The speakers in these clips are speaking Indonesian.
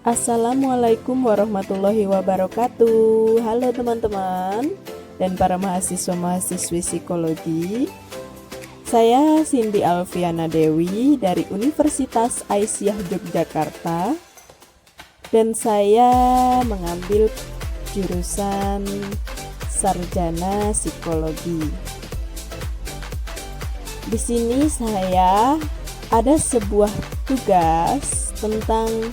Assalamualaikum warahmatullahi wabarakatuh. Halo teman-teman dan para mahasiswa-mahasiswi psikologi. Saya Cindy Alfiana Dewi dari Universitas Aisyah Yogyakarta dan saya mengambil jurusan sarjana psikologi. Di sini saya ada sebuah tugas tentang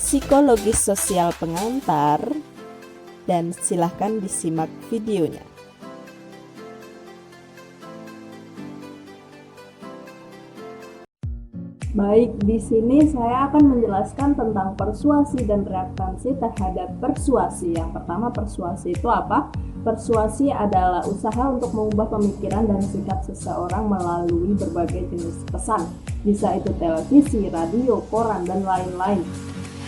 psikologi sosial pengantar dan silahkan disimak videonya. Baik, di sini saya akan menjelaskan tentang persuasi dan reaktansi terhadap persuasi. Yang pertama, persuasi itu apa? Persuasi adalah usaha untuk mengubah pemikiran dan sikap seseorang melalui berbagai jenis pesan. Bisa itu televisi, radio, koran, dan lain-lain.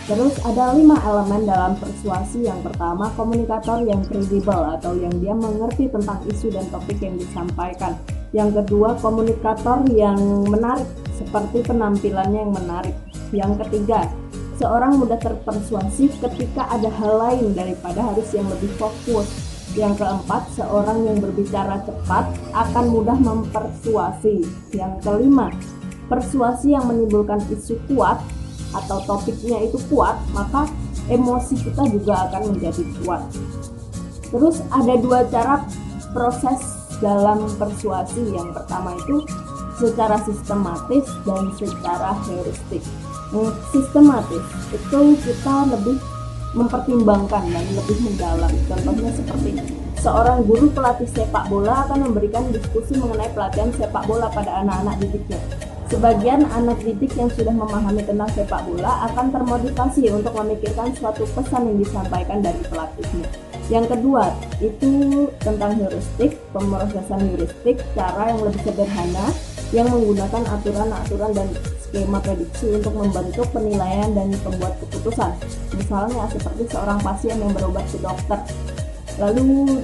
Terus ada 5 elemen dalam persuasi. Yang pertama, komunikator yang kredibel atau yang dia mengerti tentang isu dan topik yang disampaikan. Yang kedua, komunikator yang menarik seperti penampilannya yang menarik. Yang ketiga, seorang mudah terpersuasi ketika ada hal lain daripada harus yang lebih fokus. Yang keempat, seorang yang berbicara cepat akan mudah mempersuasi. Yang kelima, persuasi yang menimbulkan isu kuat atau topiknya itu kuat, maka emosi kita juga akan menjadi kuat. Terus ada 2 cara proses dalam persuasi. Yang pertama itu secara sistematis dan secara heuristik. Sistematis itu kita lebih mempertimbangkan dan lebih mendalam. Contohnya seperti seorang guru pelatih sepak bola akan memberikan diskusi mengenai pelatihan sepak bola pada anak-anak didiknya. Sebagian anak didik yang sudah memahami tentang sepak bola akan termotivasi untuk memikirkan suatu pesan yang disampaikan dari pelatihnya. Yang kedua, itu tentang heuristik, pemrosesan heuristik, cara yang lebih sederhana yang menggunakan aturan-aturan dan skema prediksi untuk membentuk penilaian dan pembuat keputusan. Misalnya seperti seorang pasien yang berobat ke dokter. Lalu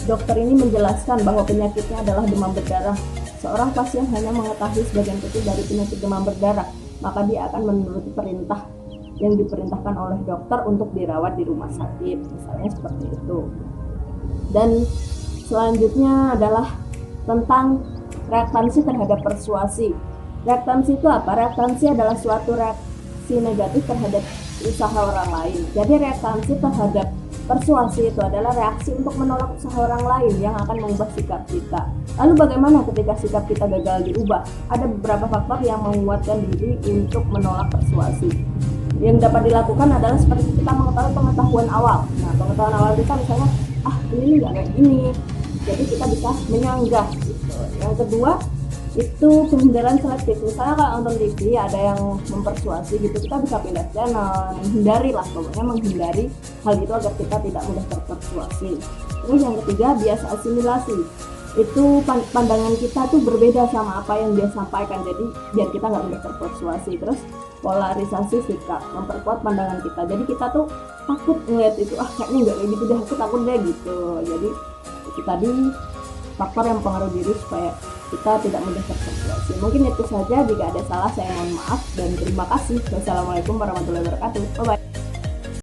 dokter ini menjelaskan bahwa penyakitnya adalah demam berdarah. Seorang pasien hanya mengetahui sebagian kecil dari penyakit demam berdarah, maka dia akan menuruti perintah yang diperintahkan oleh dokter untuk dirawat di rumah sakit, misalnya seperti itu. Dan selanjutnya adalah tentang reaktansi terhadap persuasi. Reaktansi itu apa? Reaktansi adalah suatu reaksi negatif terhadap usaha orang lain. Jadi reaktansi terhadap persuasi itu adalah reaksi untuk menolak usaha orang lain yang akan mengubah sikap kita. Lalu bagaimana ketika sikap kita gagal diubah? Ada beberapa faktor yang menguatkan diri untuk menolak persuasi. Yang dapat dilakukan adalah seperti kita mengetahui pengetahuan awal. Nah, pengetahuan awal kita misalnya, ini nggak kayak gini. Jadi kita bisa menyanggah gitu. Yang kedua, itu penghindaran selektif. Misalnya kalau nonton TV ada yang mempersuasi gitu, kita bisa pindah channel, menghindari hal itu agar kita tidak mudah terpersuasi. Terus yang ketiga, bias asimilasi. Itu pandangan kita tuh berbeda sama apa yang dia sampaikan, jadi biar kita nggak mudah terpersuasi. Terus polarisasi sikap, memperkuat pandangan kita, jadi kita tuh takut ngeliat itu, kayaknya nggak kayak gitu deh, aku takut deh gitu. Jadi itu tadi faktor yang mempengaruhi diri supaya kita tidak mudah terpersuasi. Mungkin itu saja, jika ada salah saya mohon maaf dan terima kasih. Wassalamualaikum warahmatullahi wabarakatuh. Bye bye.